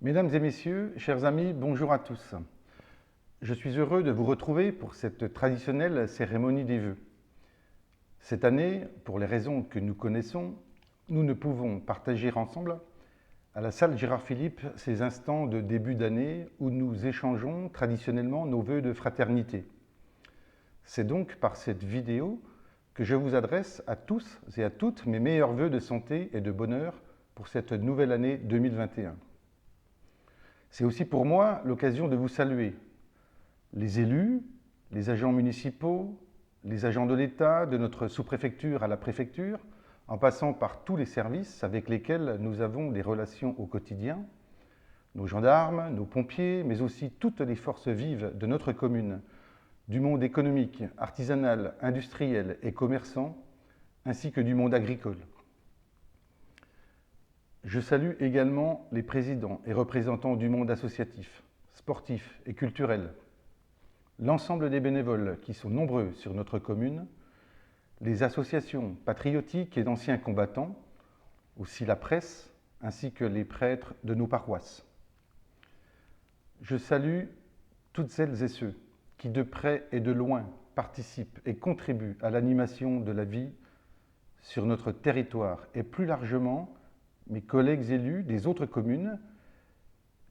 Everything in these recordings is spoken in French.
Mesdames et messieurs, chers amis, bonjour à tous. Je suis heureux de vous retrouver pour cette traditionnelle cérémonie des vœux. Cette année, pour les raisons que nous connaissons, nous ne pouvons partager ensemble à la salle Gérard Philippe ces instants de début d'année où nous échangeons traditionnellement nos vœux de fraternité. C'est donc par cette vidéo que je vous adresse à tous et à toutes mes meilleurs vœux de santé et de bonheur pour cette nouvelle année 2021. C'est aussi pour moi l'occasion de vous saluer, les élus, les agents municipaux, les agents de l'État, de notre sous-préfecture à la préfecture, en passant par tous les services avec lesquels nous avons des relations au quotidien, nos gendarmes, nos pompiers, mais aussi toutes les forces vives de notre commune, du monde économique, artisanal, industriel et commerçant, ainsi que du monde agricole. Je salue également les présidents et représentants du monde associatif, sportif et culturel, l'ensemble des bénévoles qui sont nombreux sur notre commune, les associations patriotiques et d'anciens combattants, aussi la presse, ainsi que les prêtres de nos paroisses. Je salue toutes celles et ceux qui, de près et de loin, participent et contribuent à l'animation de la vie sur notre territoire et plus largement mes collègues élus des autres communes,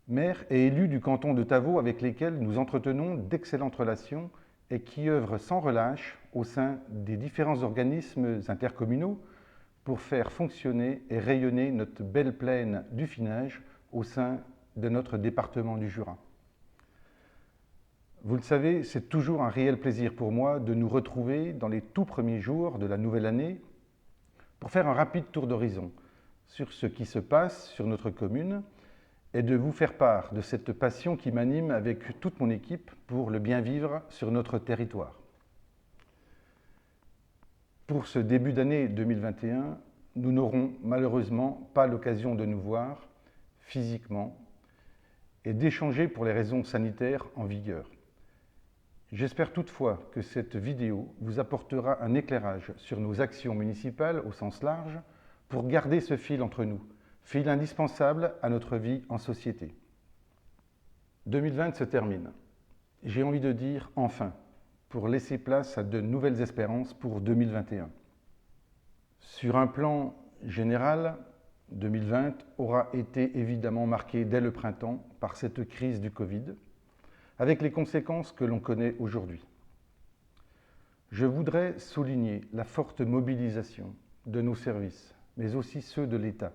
maires et élus du canton de Tavaux avec lesquels nous entretenons d'excellentes relations et qui œuvrent sans relâche au sein des différents organismes intercommunaux pour faire fonctionner et rayonner notre belle plaine du Finage au sein de notre département du Jura. Vous le savez, c'est toujours un réel plaisir pour moi de nous retrouver dans les tout premiers jours de la nouvelle année pour faire un rapide tour d'horizon sur ce qui se passe sur notre commune et de vous faire part de cette passion qui m'anime avec toute mon équipe pour le bien vivre sur notre territoire. Pour ce début d'année 2021, nous n'aurons malheureusement pas l'occasion de nous voir physiquement et d'échanger pour les raisons sanitaires en vigueur. J'espère toutefois que cette vidéo vous apportera un éclairage sur nos actions municipales au sens large pour garder ce fil entre nous, fil indispensable à notre vie en société. 2020 se termine. J'ai envie de dire enfin, pour laisser place à de nouvelles espérances pour 2021. Sur un plan général, 2020 aura été évidemment marqué dès le printemps par cette crise du Covid, avec les conséquences que l'on connaît aujourd'hui. Je voudrais souligner la forte mobilisation de nos services, mais aussi ceux de l'État,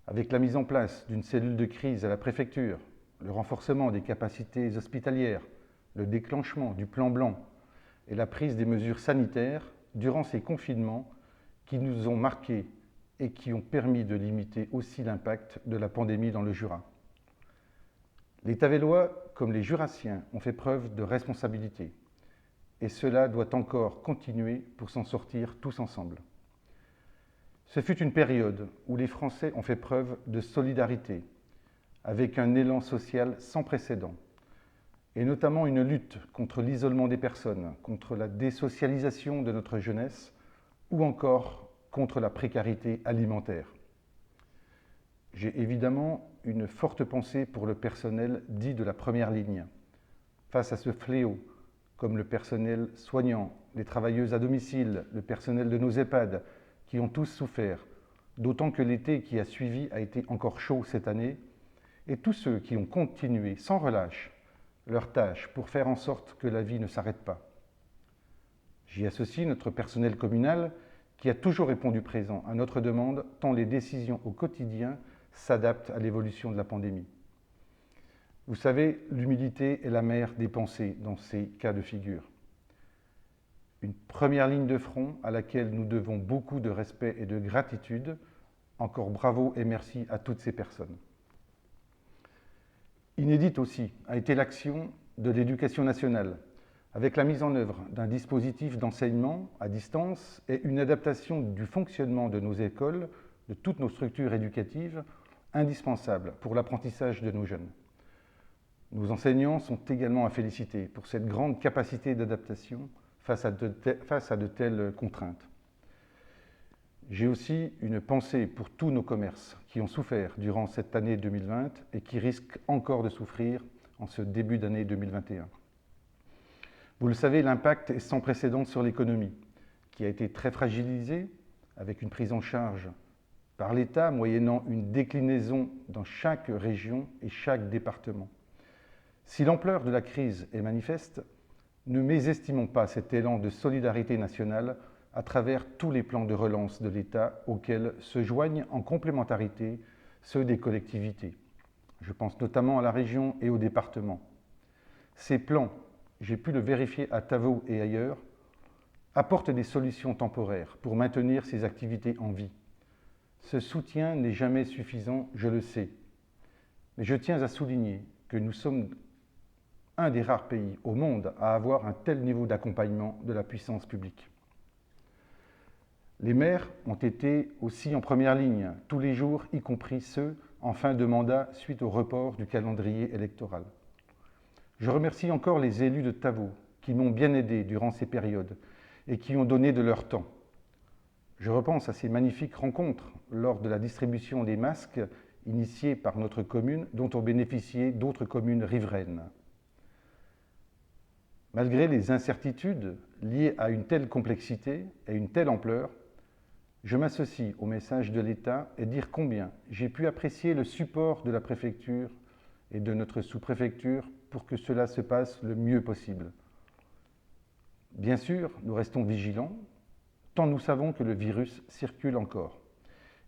avec la mise en place d'une cellule de crise à la préfecture, le renforcement des capacités hospitalières, le déclenchement du plan blanc et la prise des mesures sanitaires durant ces confinements qui nous ont marqués et qui ont permis de limiter aussi l'impact de la pandémie dans le Jura. Les Tavellois, comme les Jurassiens, ont fait preuve de responsabilité. Et cela doit encore continuer pour s'en sortir tous ensemble. Ce fut une période où les Français ont fait preuve de solidarité, avec un élan social sans précédent, et notamment une lutte contre l'isolement des personnes, contre la désocialisation de notre jeunesse, ou encore contre la précarité alimentaire. J'ai évidemment une forte pensée pour le personnel dit de la première ligne. Face à ce fléau, comme le personnel soignant, les travailleuses à domicile, le personnel de nos EHPAD, qui ont tous souffert, d'autant que l'été qui a suivi a été encore chaud cette année, et tous ceux qui ont continué sans relâche leur tâche pour faire en sorte que la vie ne s'arrête pas. J'y associe notre personnel communal qui a toujours répondu présent à notre demande tant les décisions au quotidien s'adaptent à l'évolution de la pandémie. Vous savez, l'humilité est la mère des pensées dans ces cas de figure. Une première ligne de front à laquelle nous devons beaucoup de respect et de gratitude. Encore bravo et merci à toutes ces personnes. Inédite aussi a été l'action de l'Éducation nationale, avec la mise en œuvre d'un dispositif d'enseignement à distance et une adaptation du fonctionnement de nos écoles, de toutes nos structures éducatives, indispensable pour l'apprentissage de nos jeunes. Nos enseignants sont également à féliciter pour cette grande capacité d'adaptation face à de telles contraintes. J'ai aussi une pensée pour tous nos commerces qui ont souffert durant cette année 2020 et qui risquent encore de souffrir en ce début d'année 2021. Vous le savez, l'impact est sans précédent sur l'économie, qui a été très fragilisée avec une prise en charge par l'État, moyennant une déclinaison dans chaque région et chaque département. Si l'ampleur de la crise est manifeste, ne mésestimons pas cet élan de solidarité nationale à travers tous les plans de relance de l'État auxquels se joignent en complémentarité ceux des collectivités. Je pense notamment à la région et au département. Ces plans, j'ai pu le vérifier à Tavaux et ailleurs, apportent des solutions temporaires pour maintenir ces activités en vie. Ce soutien n'est jamais suffisant, je le sais. Mais je tiens à souligner que nous sommes un des rares pays au monde à avoir un tel niveau d'accompagnement de la puissance publique. Les maires ont été aussi en première ligne, tous les jours, y compris ceux en fin de mandat suite au report du calendrier électoral. Je remercie encore les élus de Tavaux qui m'ont bien aidé durant ces périodes et qui ont donné de leur temps. Je repense à ces magnifiques rencontres lors de la distribution des masques initiée par notre commune, dont ont bénéficié d'autres communes riveraines. Malgré les incertitudes liées à une telle complexité et une telle ampleur, je m'associe au message de l'État et dire combien j'ai pu apprécier le support de la préfecture et de notre sous-préfecture pour que cela se passe le mieux possible. Bien sûr, nous restons vigilants, tant nous savons que le virus circule encore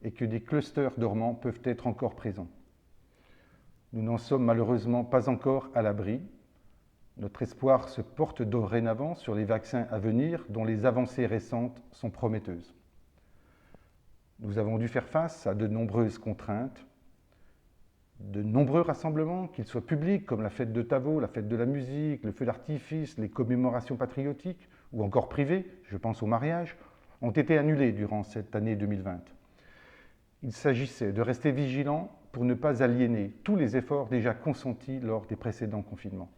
et que des clusters dormants peuvent être encore présents. Nous n'en sommes malheureusement pas encore à l'abri. Notre espoir se porte dorénavant sur les vaccins à venir, dont les avancées récentes sont prometteuses. Nous avons dû faire face à de nombreuses contraintes, de nombreux rassemblements, qu'ils soient publics comme la fête de Tavaux, la fête de la musique, le feu d'artifice, les commémorations patriotiques, ou encore privés, je pense au mariage, ont été annulés durant cette année 2020. Il s'agissait de rester vigilants pour ne pas aliéner tous les efforts déjà consentis lors des précédents confinements.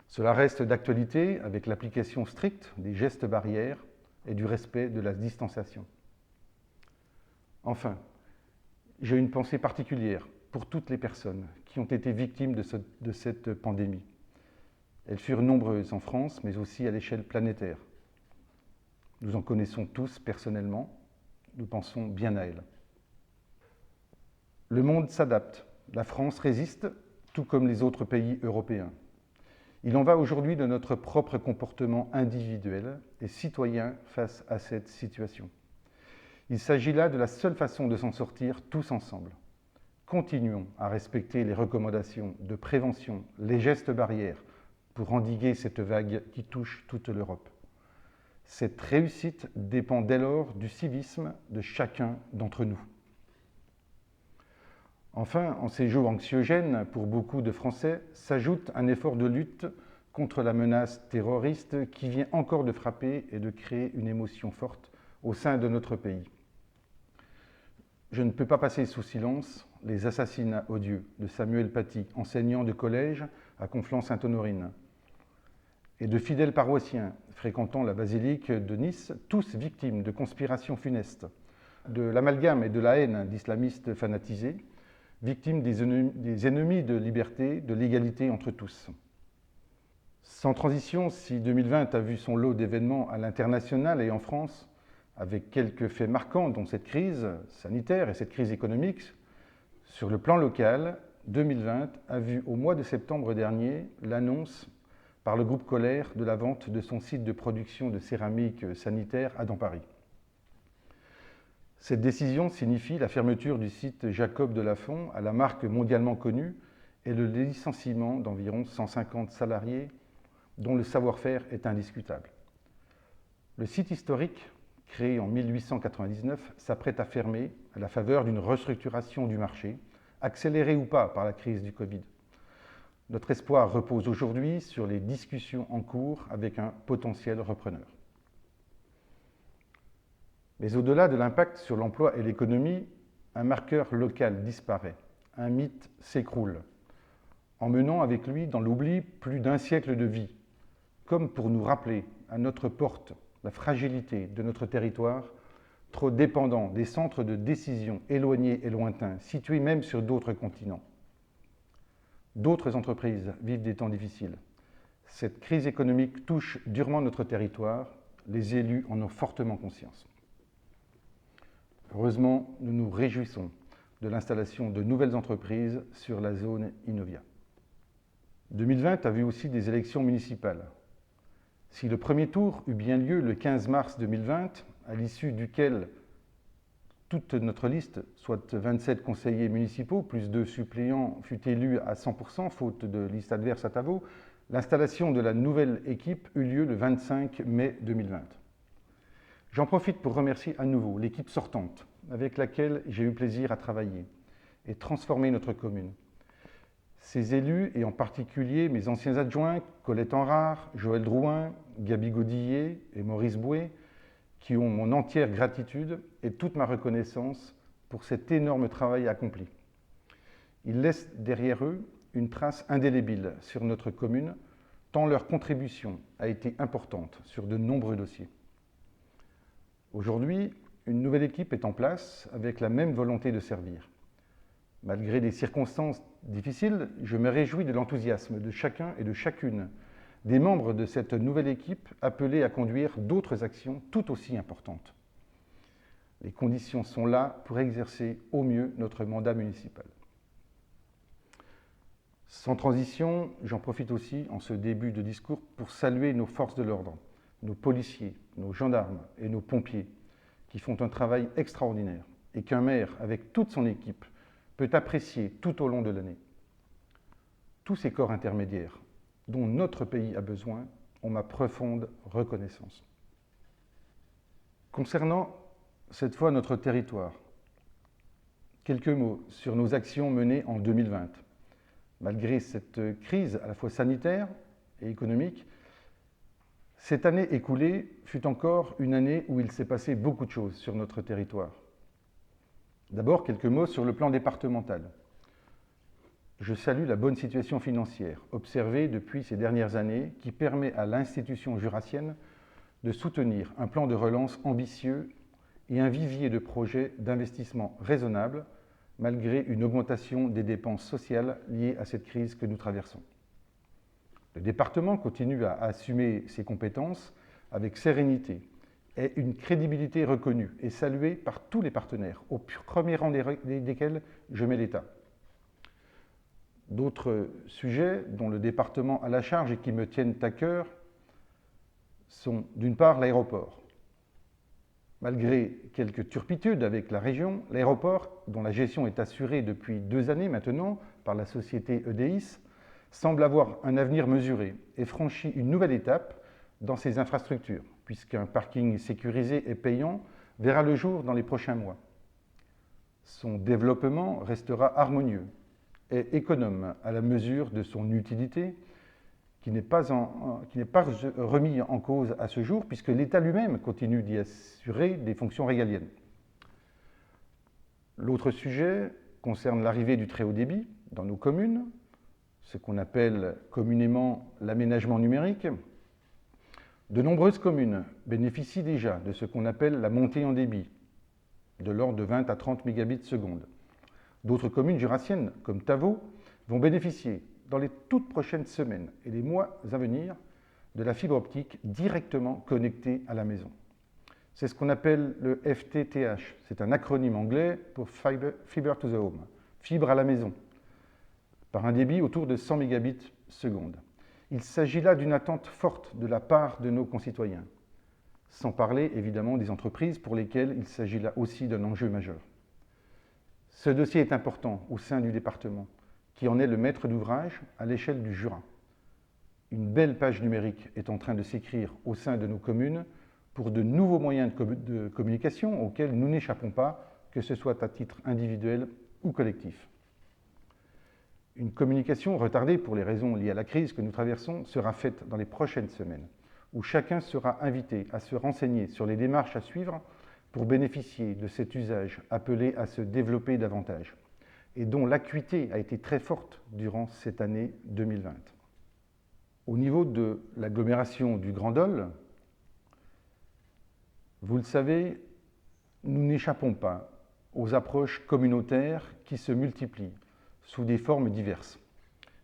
Cela reste d'actualité avec l'application stricte des gestes barrières et du respect de la distanciation. Enfin, j'ai une pensée particulière pour toutes les personnes qui ont été victimes de cette pandémie. Elles furent nombreuses en France, mais aussi à l'échelle planétaire. Nous en connaissons tous personnellement, nous pensons bien à elles. Le monde s'adapte, la France résiste, tout comme les autres pays européens. Il en va aujourd'hui de notre propre comportement individuel et citoyen face à cette situation. Il s'agit là de la seule façon de s'en sortir tous ensemble. Continuons à respecter les recommandations de prévention, les gestes barrières pour endiguer cette vague qui touche toute l'Europe. Cette réussite dépend dès lors du civisme de chacun d'entre nous. Enfin, en ces jours anxiogènes pour beaucoup de Français, s'ajoute un effort de lutte contre la menace terroriste qui vient encore de frapper et de créer une émotion forte au sein de notre pays. Je ne peux pas passer sous silence les assassinats odieux de Samuel Paty, enseignant de collège à Conflans-Sainte-Honorine, et de fidèles paroissiens fréquentant la basilique de Nice, tous victimes de conspirations funestes, de l'amalgame et de la haine d'islamistes fanatisés, victimes des ennemis de liberté, de l'égalité entre tous. Sans transition, si 2020 a vu son lot d'événements à l'international et en France, avec quelques faits marquants dont cette crise sanitaire et cette crise économique, sur le plan local, 2020 a vu au mois de septembre dernier l'annonce par le groupe Kohler de la vente de son site de production de céramique sanitaire à Paris. Cette décision signifie la fermeture du site Jacob de Lafont à la marque mondialement connue et le licenciement d'environ 150 salariés dont le savoir-faire est indiscutable. Le site historique, créé en 1899, s'apprête à fermer à la faveur d'une restructuration du marché, accélérée ou pas par la crise du Covid. Notre espoir repose aujourd'hui sur les discussions en cours avec un potentiel repreneur. Mais au-delà de l'impact sur l'emploi et l'économie, un marqueur local disparaît, un mythe s'écroule, emmenant avec lui dans l'oubli plus d'un siècle de vie, comme pour nous rappeler à notre porte la fragilité de notre territoire trop dépendants des centres de décision éloignés et lointains, situés même sur d'autres continents. D'autres entreprises vivent des temps difficiles. Cette crise économique touche durement notre territoire. Les élus en ont fortement conscience. Heureusement, nous nous réjouissons de l'installation de nouvelles entreprises sur la zone Innovia. 2020 a vu aussi des élections municipales. Si le premier tour eut bien lieu le 15 mars 2020, à l'issue duquel toute notre liste, soit 27 conseillers municipaux, plus 2 suppléants, fut élue à 100%, faute de liste adverse à Tavaux, l'installation de la nouvelle équipe eut lieu le 25 mai 2020. J'en profite pour remercier à nouveau l'équipe sortante, avec laquelle j'ai eu plaisir à travailler et transformer notre commune. Ces élus, et en particulier mes anciens adjoints, Colette Enrard, Joël Drouin, Gabi Godillet et Maurice Bouet, qui ont mon entière gratitude et toute ma reconnaissance pour cet énorme travail accompli. Ils laissent derrière eux une trace indélébile sur notre commune, tant leur contribution a été importante sur de nombreux dossiers. Aujourd'hui, une nouvelle équipe est en place avec la même volonté de servir. Malgré des circonstances difficiles, je me réjouis de l'enthousiasme de chacun et de chacune des membres de cette nouvelle équipe appelés à conduire d'autres actions tout aussi importantes. Les conditions sont là pour exercer au mieux notre mandat municipal. Sans transition, j'en profite aussi en ce début de discours pour saluer nos forces de l'ordre, nos policiers, nos gendarmes et nos pompiers qui font un travail extraordinaire et qu'un maire, avec toute son équipe, peut apprécier tout au long de l'année. Tous ces corps intermédiaires dont notre pays a besoin ont ma profonde reconnaissance. Concernant cette fois notre territoire, quelques mots sur nos actions menées en 2020. Malgré cette crise à la fois sanitaire et économique, cette année écoulée fut encore une année où il s'est passé beaucoup de choses sur notre territoire. D'abord, quelques mots sur le plan départemental. Je salue la bonne situation financière observée depuis ces dernières années qui permet à l'institution jurassienne de soutenir un plan de relance ambitieux et un vivier de projets d'investissement raisonnables malgré une augmentation des dépenses sociales liées à cette crise que nous traversons. Le département continue à assumer ses compétences avec sérénité et une crédibilité reconnue et saluée par tous les partenaires, au premier rang desquels je mets l'État. D'autres sujets dont le département a la charge et qui me tiennent à cœur sont d'une part l'aéroport. Malgré quelques turpitudes avec la région, l'aéroport, dont la gestion est assurée depuis 2 années maintenant par la société EDIS, semble avoir un avenir mesuré et franchit une nouvelle étape dans ses infrastructures, puisqu'un parking sécurisé et payant verra le jour dans les prochains mois. Son développement restera harmonieux et économe à la mesure de son utilité, qui n'est pas remis en cause à ce jour, puisque l'État lui-même continue d'y assurer des fonctions régaliennes. L'autre sujet concerne l'arrivée du très haut débit dans nos communes, ce qu'on appelle communément l'aménagement numérique. De nombreuses communes bénéficient déjà de ce qu'on appelle la montée en débit, de l'ordre de 20 à 30 mégabits seconde. D'autres communes jurassiennes, comme Tavaux, vont bénéficier dans les toutes prochaines semaines et les mois à venir de la fibre optique directement connectée à la maison. C'est ce qu'on appelle le FTTH. C'est un acronyme anglais pour Fiber to the Home, fibre à la maison, par un débit autour de 100 mégabits seconde. Il s'agit là d'une attente forte de la part de nos concitoyens, sans parler évidemment des entreprises pour lesquelles il s'agit là aussi d'un enjeu majeur. Ce dossier est important au sein du département, qui en est le maître d'ouvrage à l'échelle du Jura. Une belle page numérique est en train de s'écrire au sein de nos communes pour de nouveaux moyens de communication auxquels nous n'échappons pas, que ce soit à titre individuel ou collectif. Une communication retardée pour les raisons liées à la crise que nous traversons sera faite dans les prochaines semaines, où chacun sera invité à se renseigner sur les démarches à suivre pour bénéficier de cet usage appelé à se développer davantage et dont l'acuité a été très forte durant cette année 2020. Au niveau de l'agglomération du Grand Dol, vous le savez, Nous n'échappons pas aux approches communautaires qui se multiplient sous des formes diverses.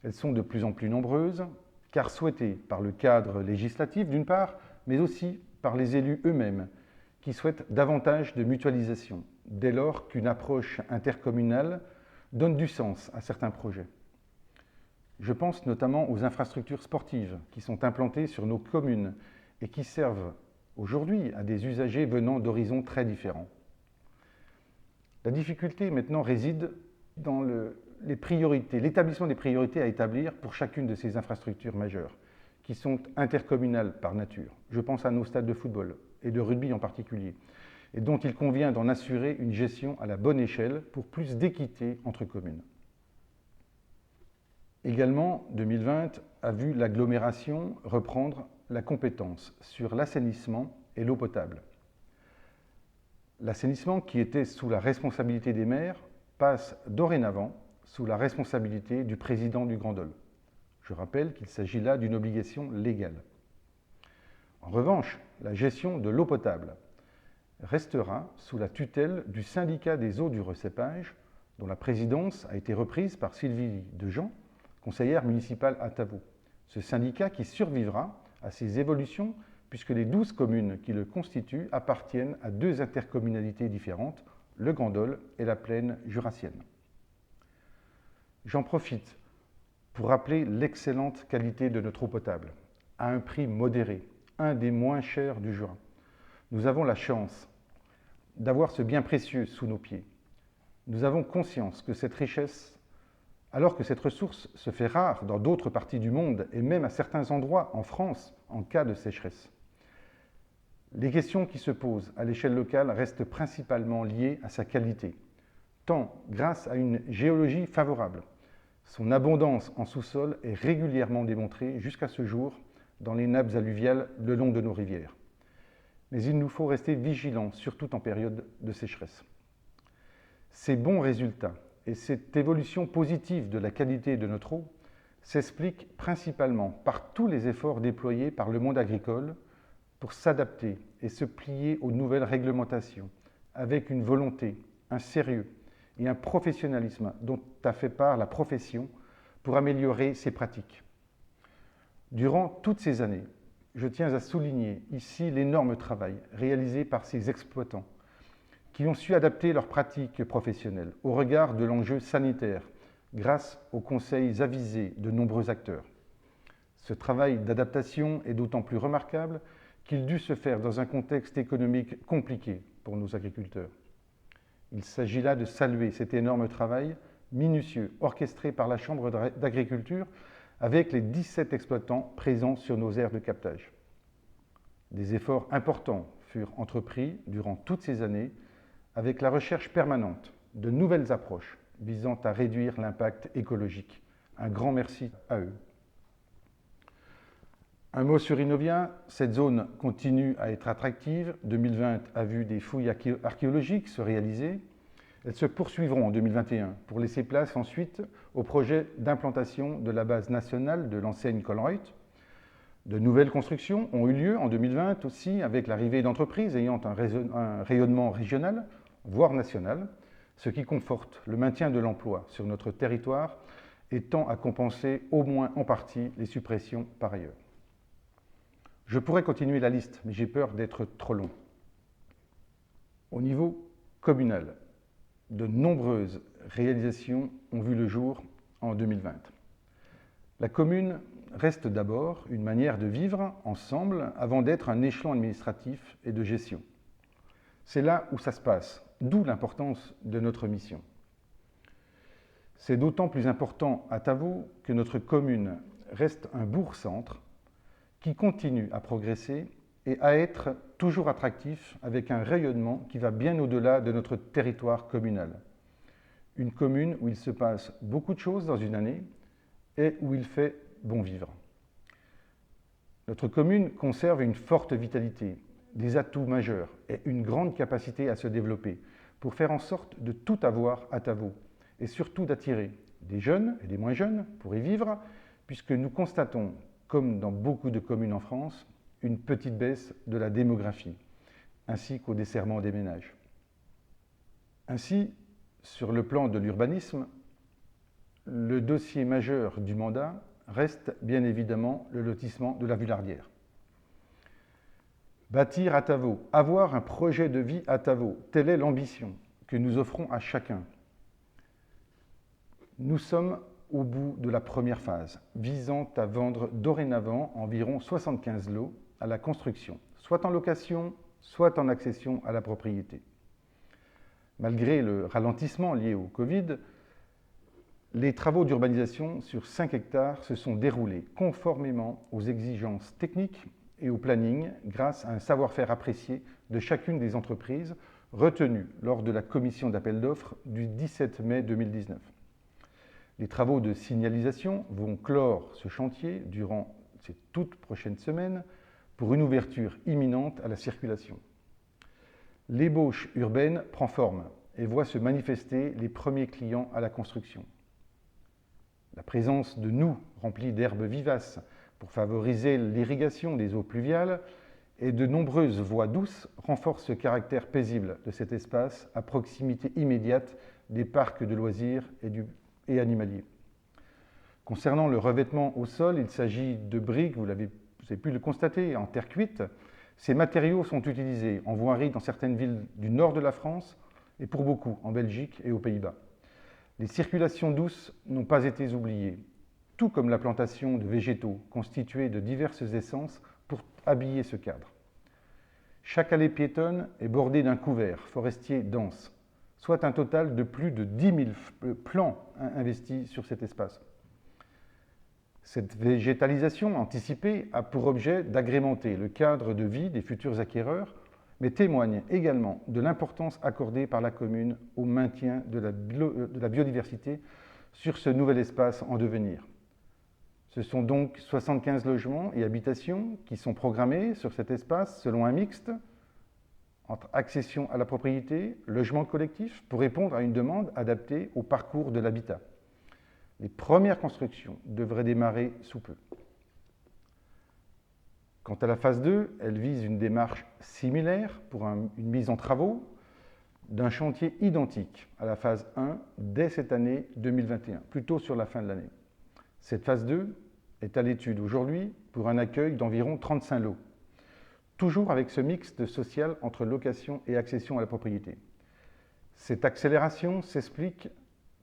Elles sont de plus en plus nombreuses, car souhaitées par le cadre législatif d'une part, mais aussi par les élus eux-mêmes, qui souhaitent davantage de mutualisation, dès lors qu'une approche intercommunale donne du sens à certains projets. Je pense notamment aux infrastructures sportives qui sont implantées sur nos communes et qui servent aujourd'hui à des usagers venant d'horizons très différents. La difficulté maintenant réside dans l'établissement des priorités à établir pour chacune de ces infrastructures majeures, qui sont intercommunales par nature. Je pense à nos stades de football et de rugby en particulier, et dont il convient d'en assurer une gestion à la bonne échelle pour plus d'équité entre communes. Également, 2020 a vu l'agglomération reprendre la compétence sur l'assainissement et l'eau potable. L'assainissement, qui était sous la responsabilité des maires, passe dorénavant sous la responsabilité du président du Grand Dol. Je rappelle qu'il s'agit là d'une obligation légale. En revanche, la gestion de l'eau potable restera sous la tutelle du syndicat des eaux du recépage, dont la présidence a été reprise par Sylvie Dejean, conseillère municipale à Tavaux. Ce syndicat qui survivra à ces évolutions puisque les 12 communes qui le constituent appartiennent à 2 intercommunalités différentes, le Grand Dol et la plaine jurassienne. J'en profite pour rappeler l'excellente qualité de notre eau potable, à un prix modéré, un des moins chers du Jura. Nous avons la chance d'avoir ce bien précieux sous nos pieds. Nous avons conscience que cette richesse, alors que cette ressource se fait rare dans d'autres parties du monde et même à certains endroits en France en cas de sécheresse. Les questions qui se posent à l'échelle locale restent principalement liées à sa qualité, tant grâce à une géologie favorable. Son abondance en sous-sol est régulièrement démontrée jusqu'à ce jour dans les nappes alluviales le long de nos rivières. Mais il nous faut rester vigilants, surtout en période de sécheresse. Ces bons résultats et cette évolution positive de la qualité de notre eau s'expliquent principalement par tous les efforts déployés par le monde agricole pour s'adapter et se plier aux nouvelles réglementations avec une volonté, un sérieux et un professionnalisme dont a fait part la profession pour améliorer ses pratiques. Durant toutes ces années, je tiens à souligner ici l'énorme travail réalisé par ces exploitants qui ont su adapter leurs pratiques professionnelles au regard de l'enjeu sanitaire grâce aux conseils avisés de nombreux acteurs. Ce travail d'adaptation est d'autant plus remarquable qu'il dut se faire dans un contexte économique compliqué pour nos agriculteurs. Il s'agit là de saluer cet énorme travail minutieux orchestré par la Chambre d'agriculture avec les 17 exploitants présents sur nos aires de captage. Des efforts importants furent entrepris durant toutes ces années avec la recherche permanente de nouvelles approches visant à réduire l'impact écologique. Un grand merci à eux. Un mot sur Inovia, cette zone continue à être attractive. 2020 a vu des fouilles archéologiques se réaliser. Elles se poursuivront en 2021 pour laisser place ensuite au projet d'implantation de la base nationale de l'enseigne Colruyt. De nouvelles constructions ont eu lieu en 2020 aussi avec l'arrivée d'entreprises ayant un rayonnement régional, voire national, ce qui conforte le maintien de l'emploi sur notre territoire et tend à compenser au moins en partie les suppressions par ailleurs. Je pourrais continuer la liste, mais j'ai peur d'être trop long. Au niveau communal, de nombreuses réalisations ont vu le jour en 2020. La commune reste d'abord une manière de vivre ensemble avant d'être un échelon administratif et de gestion. C'est là où ça se passe, d'où l'importance de notre mission. C'est d'autant plus important à Tavaux que notre commune reste un bourg-centre qui continue à progresser et à être toujours attractif avec un rayonnement qui va bien au-delà de notre territoire communal. Une commune où il se passe beaucoup de choses dans une année et où il fait bon vivre. Notre commune conserve une forte vitalité, des atouts majeurs et une grande capacité à se développer pour faire en sorte de tout avoir à Tavaux et surtout d'attirer des jeunes et des moins jeunes pour y vivre puisque nous constatons, comme dans beaucoup de communes en France, une petite baisse de la démographie, ainsi qu'au desserrement des ménages. Ainsi, sur le plan de l'urbanisme, le dossier majeur du mandat reste bien évidemment le lotissement de la Villardière. Bâtir à Tavaux, avoir un projet de vie à Tavaux, telle est l'ambition que nous offrons à chacun. Nous sommes au bout de la première phase, visant à vendre dorénavant environ 75 lots à la construction, soit en location, soit en accession à la propriété. Malgré le ralentissement lié au Covid, les travaux d'urbanisation sur 5 hectares se sont déroulés conformément aux exigences techniques et au planning grâce à un savoir-faire apprécié de chacune des entreprises retenues lors de la commission d'appel d'offres du 17 mai 2019. Les travaux de signalisation vont clore ce chantier durant ces toutes prochaines semaines pour une ouverture imminente à la circulation. L'ébauche urbaine prend forme et voit se manifester les premiers clients à la construction. La présence de noues remplies d'herbes vivaces pour favoriser l'irrigation des eaux pluviales et de nombreuses voies douces renforcent ce caractère paisible de cet espace à proximité immédiate des parcs de loisirs et animaliers. Concernant le revêtement au sol, il s'agit de briques, vous avez pu le constater, en terre cuite. Ces matériaux sont utilisés en voirie dans certaines villes du nord de la France et pour beaucoup en Belgique et aux Pays-Bas. Les circulations douces n'ont pas été oubliées, tout comme la plantation de végétaux constitués de diverses essences pour habiller ce cadre. Chaque allée piétonne est bordée d'un couvert forestier dense, soit un total de plus de 10 000 plants investis sur cet espace. Cette végétalisation anticipée a pour objet d'agrémenter le cadre de vie des futurs acquéreurs, mais témoigne également de l'importance accordée par la commune au maintien de la biodiversité sur ce nouvel espace en devenir. Ce sont donc 75 logements et habitations qui sont programmés sur cet espace selon un mixte entre accession à la propriété, logement collectif, pour répondre à une demande adaptée au parcours de l'habitat. Les premières constructions devraient démarrer sous peu. Quant à la phase 2, elle vise une démarche similaire pour une mise en travaux d'un chantier identique à la phase 1 dès cette année 2021, plutôt sur la fin de l'année. Cette phase 2 est à l'étude aujourd'hui pour un accueil d'environ 35 lots, toujours avec ce mixte social entre location et accession à la propriété. Cette accélération s'explique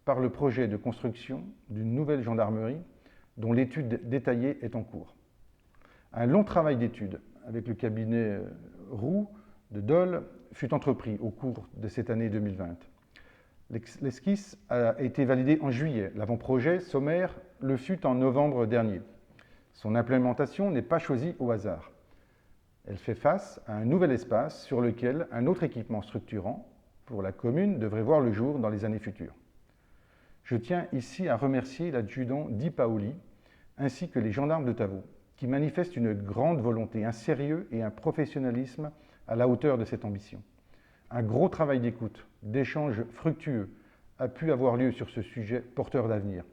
par le projet de construction d'une nouvelle gendarmerie dont l'étude détaillée est en cours. Un long travail d'étude avec le cabinet Roux de Dole fut entrepris au cours de cette année 2020. L'esquisse a été validée en juillet. L'avant-projet sommaire le fut en novembre dernier. Son implémentation n'est pas choisie au hasard. Elle fait face à un nouvel espace sur lequel un autre équipement structurant pour la commune devrait voir le jour dans les années futures. Je tiens ici à remercier l'adjudant Di Paoli ainsi que les gendarmes de Tavaux qui manifestent une grande volonté, un sérieux et un professionnalisme à la hauteur de cette ambition. Un gros travail d'écoute, d'échange fructueux a pu avoir lieu sur ce sujet porteur d'avenir.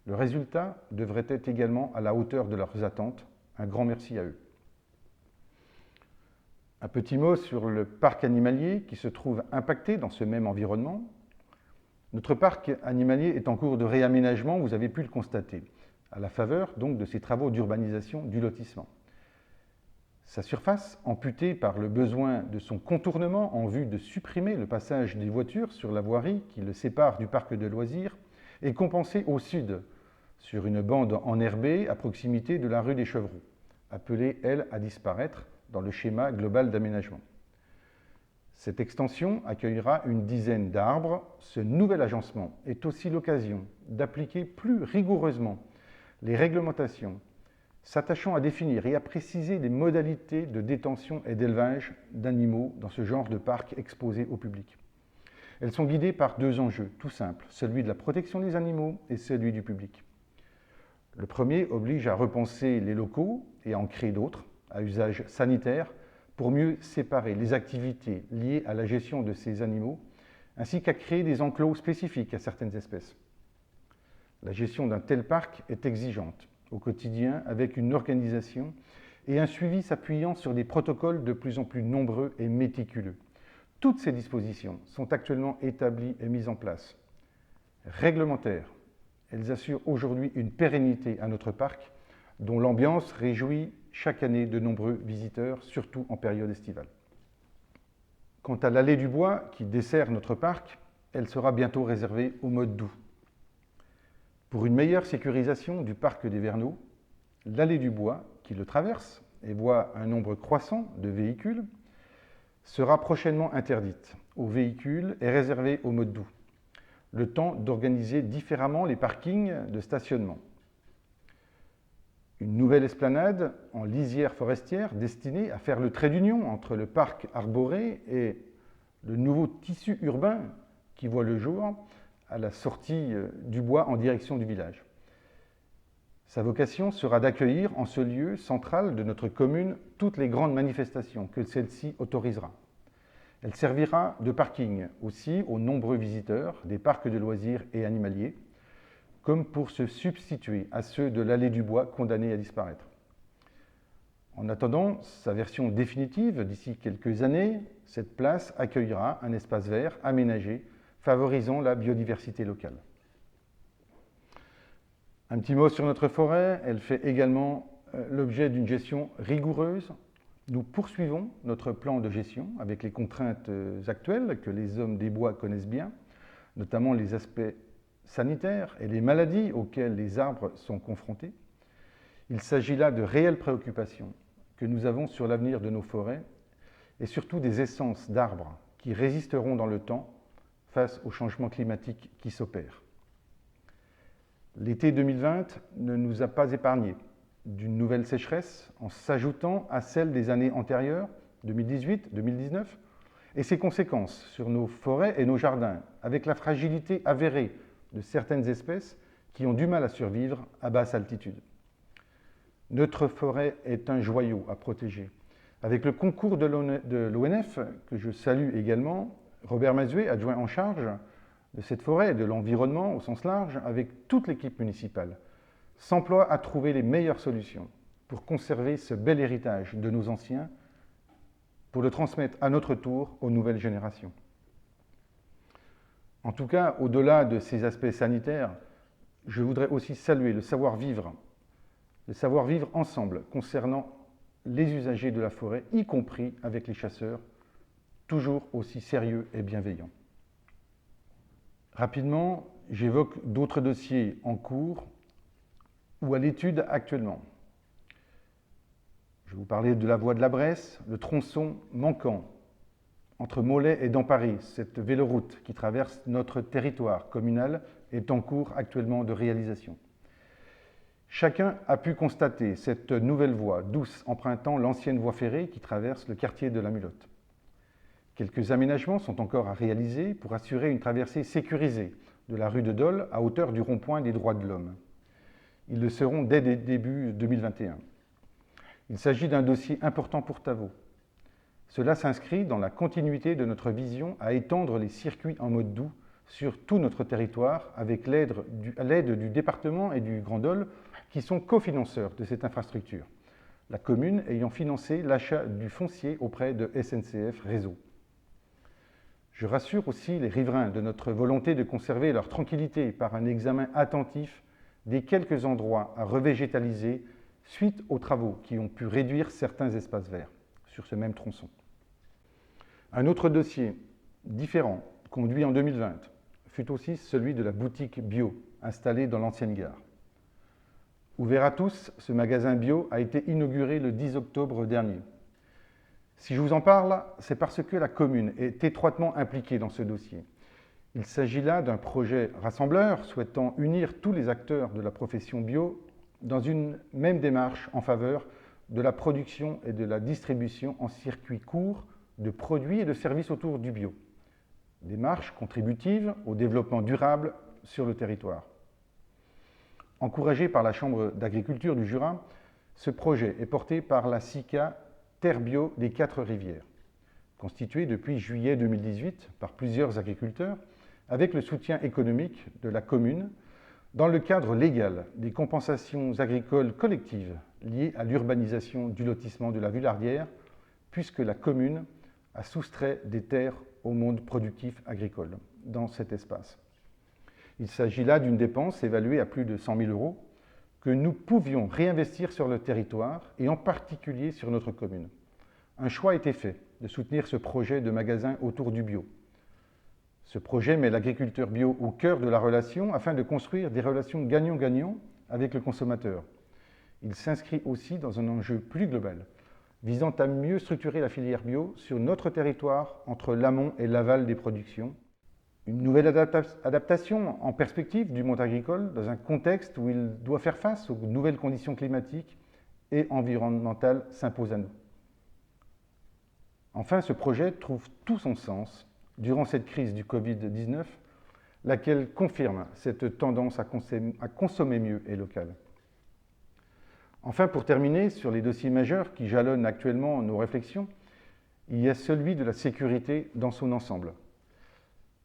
Le résultat devrait être également à la hauteur de leurs attentes. Un grand merci à eux. Un petit mot sur le parc animalier qui se trouve impacté dans ce même environnement. Notre parc animalier est en cours de réaménagement, vous avez pu le constater, à la faveur donc de ces travaux d'urbanisation du lotissement. Sa surface, amputée par le besoin de son contournement en vue de supprimer le passage des voitures sur la voirie qui le sépare du parc de loisirs, est compensée au sud, sur une bande enherbée à proximité de la rue des Chevreaux, appelée, elle, à disparaître dans le schéma global d'aménagement. Cette extension accueillera une dizaine d'arbres. Ce nouvel agencement est aussi l'occasion d'appliquer plus rigoureusement les réglementations s'attachant à définir et à préciser les modalités de détention et d'élevage d'animaux dans ce genre de parc exposé au public. Elles sont guidées par deux enjeux tout simples, celui de la protection des animaux et celui du public. Le premier oblige à repenser les locaux et à en créer d'autres, à usage sanitaire, pour mieux séparer les activités liées à la gestion de ces animaux, ainsi qu'à créer des enclos spécifiques à certaines espèces. La gestion d'un tel parc est exigeante au quotidien, avec une organisation et un suivi s'appuyant sur des protocoles de plus en plus nombreux et méticuleux, Toutes ces dispositions sont actuellement établies et mises en place. Réglementaires, elles assurent aujourd'hui une pérennité à notre parc dont l'ambiance réjouit chaque année de nombreux visiteurs, surtout en période estivale. Quant à l'allée du bois qui dessert notre parc, elle sera bientôt réservée au mode doux. Pour une meilleure sécurisation du parc des Verneaux, l'allée du bois qui le traverse et voit un nombre croissant de véhicules sera prochainement interdite aux véhicules et réservée au mode doux, le temps d'organiser différemment les parkings de stationnement. Une nouvelle esplanade en lisière forestière destinée à faire le trait d'union entre le parc arboré et le nouveau tissu urbain qui voit le jour à la sortie du bois en direction du village. Sa vocation sera d'accueillir en ce lieu central de notre commune toutes les grandes manifestations que celle-ci autorisera. Elle servira de parking aussi aux nombreux visiteurs des parcs de loisirs et animaliers, comme pour se substituer à ceux de l'allée du bois condamnés à disparaître. En attendant sa version définitive d'ici quelques années, cette place accueillera un espace vert aménagé favorisant la biodiversité locale. Un petit mot sur notre forêt, elle fait également l'objet d'une gestion rigoureuse. Nous poursuivons notre plan de gestion avec les contraintes actuelles que les hommes des bois connaissent bien, notamment les aspects sanitaires et les maladies auxquelles les arbres sont confrontés. Il s'agit là de réelles préoccupations que nous avons sur l'avenir de nos forêts et surtout des essences d'arbres qui résisteront dans le temps face aux changements climatiques qui s'opèrent. L'été 2020 ne nous a pas épargnés d'une nouvelle sécheresse en s'ajoutant à celle des années antérieures, 2018, 2019, et ses conséquences sur nos forêts et nos jardins, avec la fragilité avérée de certaines espèces qui ont du mal à survivre à basse altitude. Notre forêt est un joyau à protéger. Avec le concours de l'ONF, que je salue également, Robert Mazuet, adjoint en charge de cette forêt et de l'environnement au sens large, avec toute l'équipe municipale, s'emploie à trouver les meilleures solutions pour conserver ce bel héritage de nos anciens, pour le transmettre à notre tour aux nouvelles générations. En tout cas, au-delà de ces aspects sanitaires, je voudrais aussi saluer le savoir-vivre ensemble concernant les usagers de la forêt, y compris avec les chasseurs, toujours aussi sérieux et bienveillants. Rapidement, j'évoque d'autres dossiers en cours ou à l'étude actuellement. Je vais vous parler de la voie de la Bresse, le tronçon manquant entre Mollet et Dampary. Cette véloroute qui traverse notre territoire communal est en cours actuellement de réalisation. Chacun a pu constater cette nouvelle voie douce empruntant l'ancienne voie ferrée qui traverse le quartier de la Mulotte. Quelques aménagements sont encore à réaliser pour assurer une traversée sécurisée de la rue de Dole à hauteur du rond-point des droits de l'homme. Ils le seront dès début 2021. Il s'agit d'un dossier important pour Tavaux. Cela s'inscrit dans la continuité de notre vision à étendre les circuits en mode doux sur tout notre territoire avec l'aide du département et du Grand Dole qui sont cofinanceurs de cette infrastructure, la commune ayant financé l'achat du foncier auprès de SNCF Réseau. Je rassure aussi les riverains de notre volonté de conserver leur tranquillité par un examen attentif des quelques endroits à revégétaliser suite aux travaux qui ont pu réduire certains espaces verts sur ce même tronçon. Un autre dossier différent, conduit en 2020, fut aussi celui de la boutique bio installée dans l'ancienne gare. Ouvert à tous, ce magasin bio a été inauguré le 10 octobre dernier. Si je vous en parle, c'est parce que la commune est étroitement impliquée dans ce dossier. Il s'agit là d'un projet rassembleur souhaitant unir tous les acteurs de la profession bio dans une même démarche en faveur de la production et de la distribution en circuit court de produits et de services autour du bio. Démarche contributive au développement durable sur le territoire. Encouragé par la Chambre d'agriculture du Jura, ce projet est porté par la SICA Terre Bio des Quatre-Rivières, constituée depuis juillet 2018 par plusieurs agriculteurs avec le soutien économique de la commune dans le cadre légal des compensations agricoles collectives liées à l'urbanisation du lotissement de la Vullardière, puisque la commune a soustrait des terres au monde productif agricole dans cet espace. Il s'agit là d'une dépense évaluée à plus de 100 000 € que nous pouvions réinvestir sur le territoire et en particulier sur notre commune. Un choix a été fait de soutenir ce projet de magasin autour du bio. Ce projet met l'agriculteur bio au cœur de la relation afin de construire des relations gagnant-gagnant avec le consommateur. Il s'inscrit aussi dans un enjeu plus global, visant à mieux structurer la filière bio sur notre territoire entre l'amont et l'aval des productions. Une nouvelle adaptation en perspective du monde agricole dans un contexte où il doit faire face aux nouvelles conditions climatiques et environnementales s'imposent à nous. Enfin, ce projet trouve tout son sens durant cette crise du Covid-19, laquelle confirme cette tendance à consommer mieux et local. Enfin, pour terminer, sur les dossiers majeurs qui jalonnent actuellement nos réflexions, il y a celui de la sécurité dans son ensemble.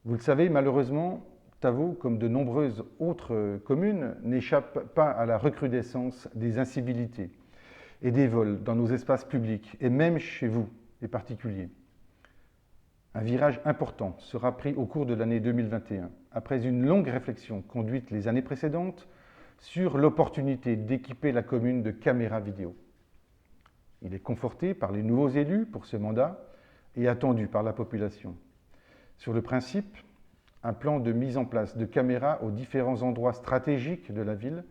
Vous le savez, malheureusement, Tavaux, comme de nombreuses autres communes, n'échappe pas à la recrudescence des incivilités et des vols dans nos espaces publics, et même chez vous, les particuliers. Un virage important sera pris au cours de l'année 2021, après une longue réflexion conduite les années précédentes sur l'opportunité d'équiper la commune de caméras vidéo. Il est conforté par les nouveaux élus pour ce mandat et attendu par la population. Sur le principe, un plan de mise en place de caméras aux différents endroits stratégiques de la ville,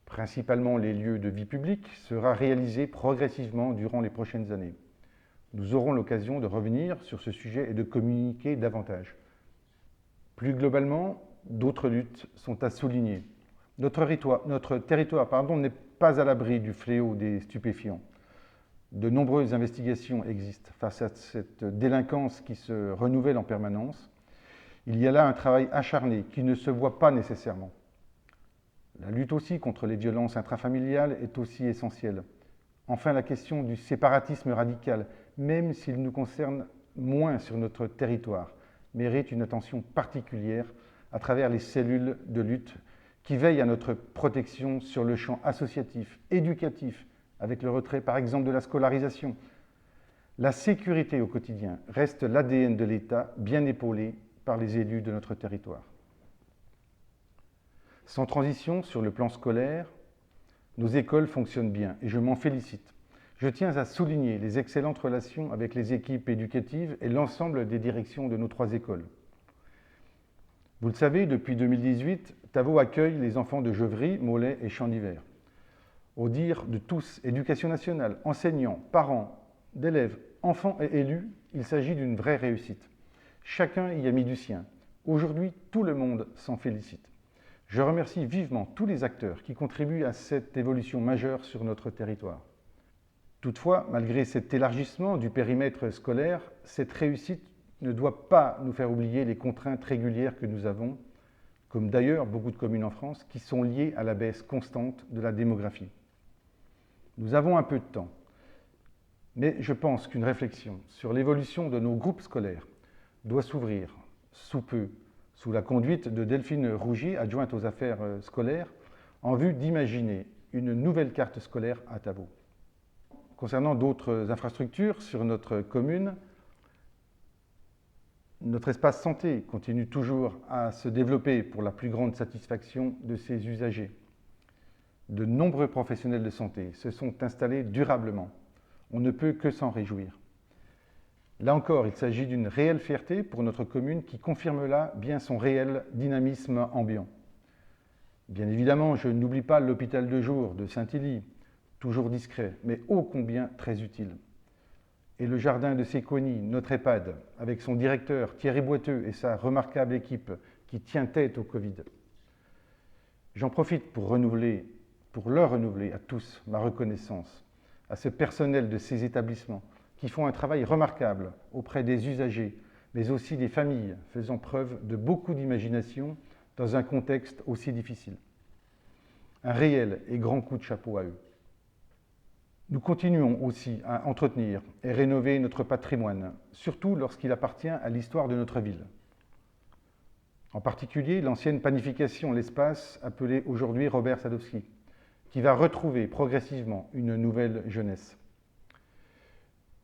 principalement les lieux de vie publique, sera réalisé progressivement durant les prochaines années. Nous aurons l'occasion de revenir sur ce sujet et de communiquer davantage. Plus globalement, d'autres luttes sont à souligner. Notre territoire n'est pas à l'abri du fléau des stupéfiants. De nombreuses investigations existent face à cette délinquance qui se renouvelle en permanence. Il y a là un travail acharné qui ne se voit pas nécessairement. La lutte aussi contre les violences intrafamiliales est aussi essentielle. Enfin, la question du séparatisme radical, même s'il nous concerne moins sur notre territoire, mérite une attention particulière à travers les cellules de lutte qui veillent à notre protection sur le champ associatif, éducatif, avec le retrait par exemple de la scolarisation. La sécurité au quotidien reste l'ADN de l'État, bien épaulé par les élus de notre territoire. Sans transition sur le plan scolaire, nos écoles fonctionnent bien et je m'en félicite. Je tiens à souligner les excellentes relations avec les équipes éducatives et l'ensemble des directions de nos 3 écoles. Vous le savez, depuis 2018, Tavaux accueille les enfants de Geuvry, Mollet et Champ d'Hiver. Au dire de tous, éducation nationale, enseignants, parents, d'élèves, enfants et élus, il s'agit d'une vraie réussite. Chacun y a mis du sien. Aujourd'hui, tout le monde s'en félicite. Je remercie vivement tous les acteurs qui contribuent à cette évolution majeure sur notre territoire. Toutefois, malgré cet élargissement du périmètre scolaire, cette réussite ne doit pas nous faire oublier les contraintes régulières que nous avons, comme d'ailleurs beaucoup de communes en France, qui sont liées à la baisse constante de la démographie. Nous avons un peu de temps, mais je pense qu'une réflexion sur l'évolution de nos groupes scolaires doit s'ouvrir sous peu, sous la conduite de Delphine Rougier, adjointe aux affaires scolaires, en vue d'imaginer une nouvelle carte scolaire à Tavaux. Concernant d'autres infrastructures sur notre commune, notre espace santé continue toujours à se développer pour la plus grande satisfaction de ses usagers. De nombreux professionnels de santé se sont installés durablement. On ne peut que s'en réjouir. Là encore, il s'agit d'une réelle fierté pour notre commune qui confirme là bien son réel dynamisme ambiant. Bien évidemment, je n'oublie pas l'hôpital de jour de Saint-Élie, toujours discret, mais ô combien très utile. Et le jardin de Séquonie, notre EHPAD, avec son directeur Thierry Boiteux et sa remarquable équipe qui tient tête au Covid. J'en profite pour leur renouveler à tous ma reconnaissance, à ce personnel de ces établissements qui font un travail remarquable auprès des usagers, mais aussi des familles, faisant preuve de beaucoup d'imagination dans un contexte aussi difficile. Un réel et grand coup de chapeau à eux. Nous continuons aussi à entretenir et rénover notre patrimoine, surtout lorsqu'il appartient à l'histoire de notre ville. En particulier, l'ancienne panification L'Espace, appelée aujourd'hui Robert Sadowski, qui va retrouver progressivement une nouvelle jeunesse.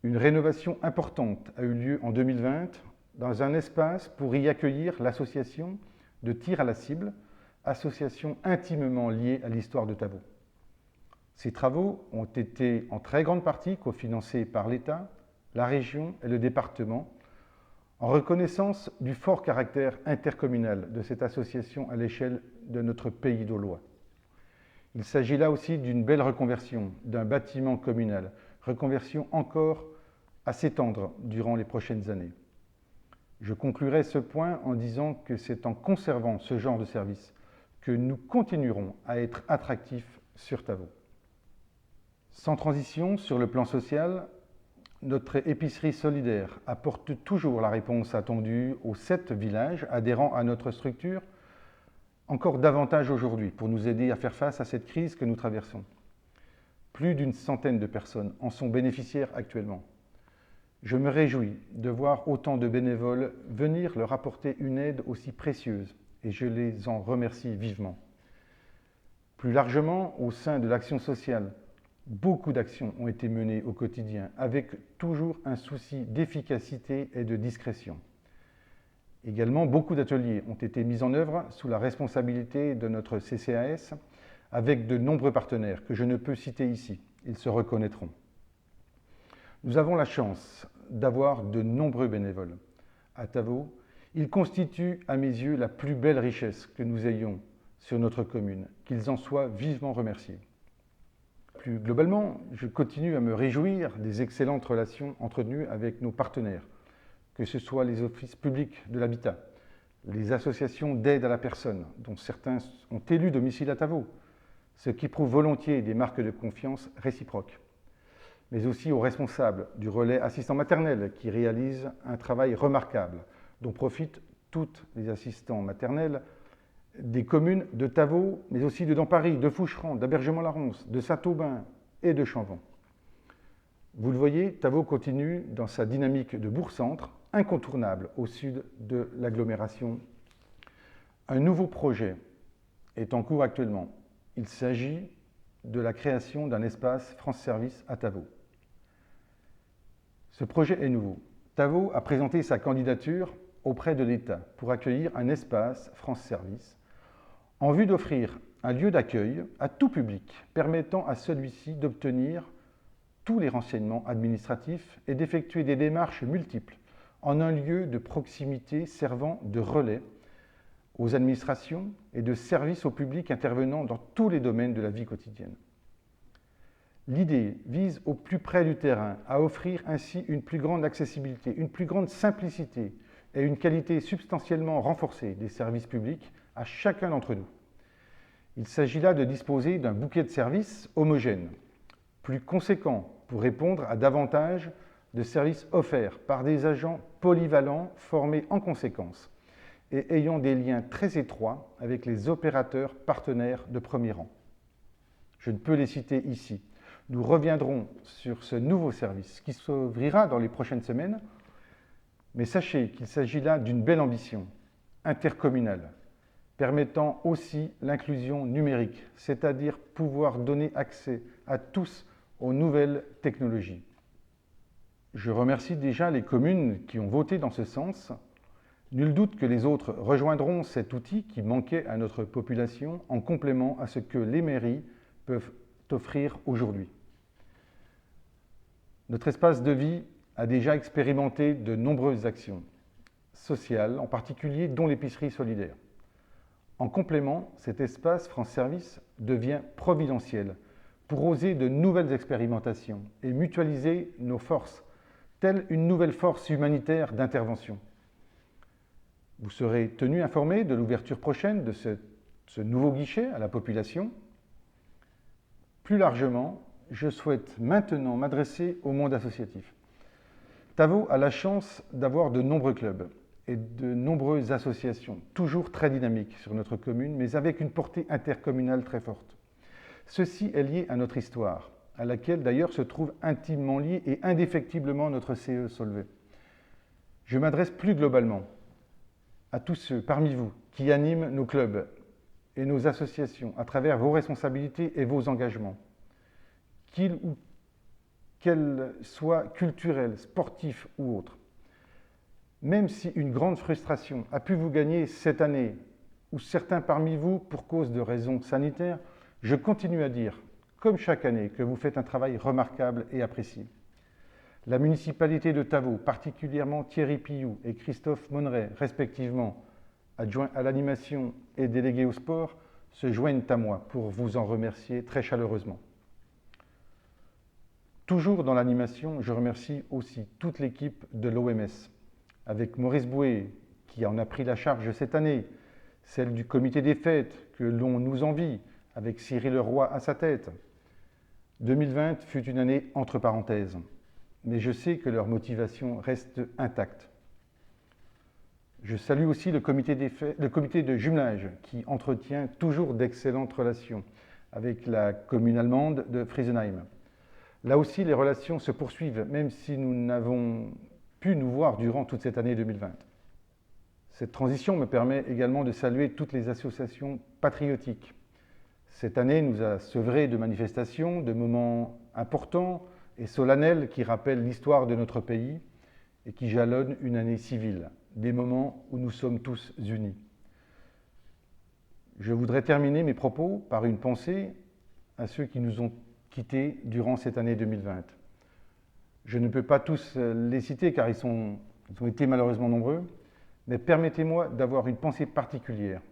Une rénovation importante a eu lieu en 2020 dans un espace pour y accueillir l'association de tir à la cible, association intimement liée à l'histoire de Tavaux. Ces travaux ont été en très grande partie cofinancés par l'État, la région et le département, en reconnaissance du fort caractère intercommunal de cette association à l'échelle de notre pays d'Aulois. Il s'agit là aussi d'une belle reconversion d'un bâtiment communal, reconversion encore à s'étendre durant les prochaines années. Je conclurai ce point en disant que c'est en conservant ce genre de service que nous continuerons à être attractifs sur Tavaux. Sans transition, sur le plan social, notre épicerie solidaire apporte toujours la réponse attendue aux 7 villages adhérant à notre structure, encore davantage aujourd'hui pour nous aider à faire face à cette crise que nous traversons. Plus d'une centaine de personnes en sont bénéficiaires actuellement. Je me réjouis de voir autant de bénévoles venir leur apporter une aide aussi précieuse et je les en remercie vivement. Plus largement, au sein de l'action sociale, beaucoup d'actions ont été menées au quotidien avec toujours un souci d'efficacité et de discrétion. Également, beaucoup d'ateliers ont été mis en œuvre sous la responsabilité de notre CCAS avec de nombreux partenaires que je ne peux citer ici. Ils se reconnaîtront. Nous avons la chance d'avoir de nombreux bénévoles. À Tavaux, ils constituent à mes yeux la plus belle richesse que nous ayons sur notre commune, qu'ils en soient vivement remerciés. Plus globalement, je continue à me réjouir des excellentes relations entretenues avec nos partenaires, que ce soit les offices publics de l'habitat, les associations d'aide à la personne, dont certains ont élu domicile à Tavaux, ce qui prouve volontiers des marques de confiance réciproques, mais aussi aux responsables du relais assistant maternel qui réalisent un travail remarquable, dont profitent toutes les assistants maternels des communes de Tavaux, mais aussi de Dampary, de Foucheran, d'Abergement-la-Ronce, de Saint-Aubin et de Chanvant. Vous le voyez, Tavaux continue dans sa dynamique de bourg-centre, incontournable au sud de l'agglomération. Un nouveau projet est en cours actuellement. Il s'agit de la création d'un espace France Service à Tavaux. Ce projet est nouveau. Tavaux a présenté sa candidature auprès de l'État pour accueillir un espace France Service en vue d'offrir un lieu d'accueil à tout public permettant à celui-ci d'obtenir tous les renseignements administratifs et d'effectuer des démarches multiples en un lieu de proximité servant de relais aux administrations et de service au public intervenant dans tous les domaines de la vie quotidienne. L'idée vise au plus près du terrain à offrir ainsi une plus grande accessibilité, une plus grande simplicité et une qualité substantiellement renforcée des services publics à chacun d'entre nous. Il s'agit là de disposer d'un bouquet de services homogène, plus conséquent pour répondre à davantage de services offerts par des agents polyvalents formés en conséquence et ayant des liens très étroits avec les opérateurs partenaires de premier rang. Je ne peux les citer ici. Nous reviendrons sur ce nouveau service qui s'ouvrira dans les prochaines semaines, mais sachez qu'il s'agit là d'une belle ambition intercommunale, permettant aussi l'inclusion numérique, c'est-à-dire pouvoir donner accès à tous aux nouvelles technologies. Je remercie déjà les communes qui ont voté dans ce sens. Nul doute que les autres rejoindront cet outil qui manquait à notre population en complément à ce que les mairies peuvent offrir aujourd'hui. Notre espace de vie a déjà expérimenté de nombreuses actions sociales, en particulier dont l'épicerie solidaire. En complément, cet espace France Service devient providentiel pour oser de nouvelles expérimentations et mutualiser nos forces, telle une nouvelle force humanitaire d'intervention. Vous serez tenus informés de l'ouverture prochaine de ce nouveau guichet à la population. Plus largement, je souhaite maintenant m'adresser au monde associatif. Tavaux a la chance d'avoir de nombreux clubs et de nombreuses associations, toujours très dynamiques sur notre commune, mais avec une portée intercommunale très forte. Ceci est lié à notre histoire, à laquelle d'ailleurs se trouve intimement lié et indéfectiblement notre CE Solvay. Je m'adresse plus globalement à tous ceux parmi vous qui animent nos clubs et nos associations à travers vos responsabilités et vos engagements. Qu'ils qu'elles soient culturelles, sportives ou autres. Même si une grande frustration a pu vous gagner cette année, ou certains parmi vous pour cause de raisons sanitaires, je continue à dire, comme chaque année, que vous faites un travail remarquable et apprécié. La municipalité de Tavaux, particulièrement Thierry Pillou et Christophe Monneret, respectivement adjoints à l'animation et délégués au sport, se joignent à moi pour vous en remercier très chaleureusement. Toujours dans l'animation, je remercie aussi toute l'équipe de l'OMS, avec Maurice Bouet, qui en a pris la charge cette année, celle du comité des fêtes, que l'on nous envie, avec Cyril Leroy à sa tête. 2020 fut une année entre parenthèses, mais je sais que leur motivation reste intacte. Je salue aussi le comité de jumelage, qui entretient toujours d'excellentes relations avec la commune allemande de Friesenheim. Là aussi, les relations se poursuivent, même si nous n'avons pu nous voir durant toute cette année 2020. Cette transition me permet également de saluer toutes les associations patriotiques. Cette année nous a sevrés de manifestations, de moments importants et solennels qui rappellent l'histoire de notre pays et qui jalonnent une année civile, des moments où nous sommes tous unis. Je voudrais terminer mes propos par une pensée à ceux qui nous ont quittés durant cette année 2020. Je ne peux pas tous les citer car ils ont été malheureusement nombreux, mais permettez-moi d'avoir une pensée particulière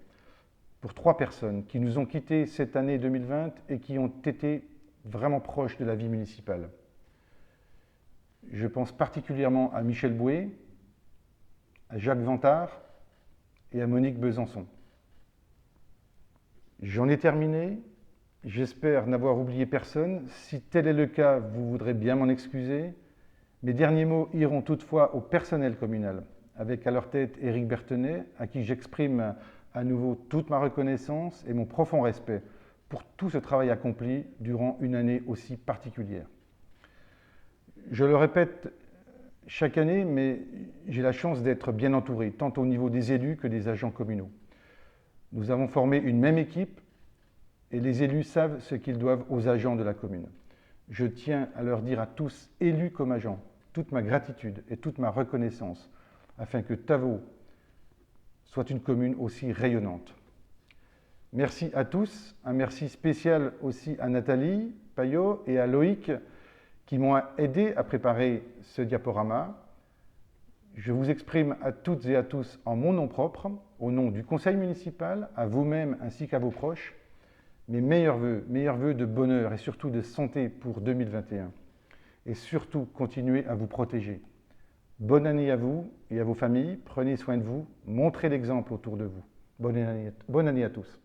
pour 3 personnes qui nous ont quittés cette année 2020 et qui ont été vraiment proches de la vie municipale. Je pense particulièrement à Michel Bouet, à Jacques Vantard et à Monique Besançon. J'en ai terminé. J'espère n'avoir oublié personne. Si tel est le cas, vous voudrez bien m'en excuser. Mes derniers mots iront toutefois au personnel communal, avec à leur tête Éric Berthenet, à qui j'exprime à nouveau toute ma reconnaissance et mon profond respect pour tout ce travail accompli durant une année aussi particulière. Je le répète chaque année, mais j'ai la chance d'être bien entouré, tant au niveau des élus que des agents communaux. Nous avons formé une même équipe et les élus savent ce qu'ils doivent aux agents de la commune. Je tiens à leur dire à tous, élus comme agents, toute ma gratitude et toute ma reconnaissance afin que Tavaux soit une commune aussi rayonnante. Merci à tous, un merci spécial aussi à Nathalie Payot et à Loïc qui m'ont aidé à préparer ce diaporama. Je vous exprime à toutes et à tous en mon nom propre, au nom du conseil municipal, à vous-même ainsi qu'à vos proches, mes meilleurs vœux de bonheur et surtout de santé pour 2021. Et surtout, continuez à vous protéger. Bonne année à vous et à vos familles, prenez soin de vous, montrez l'exemple autour de vous. Bonne année à tous.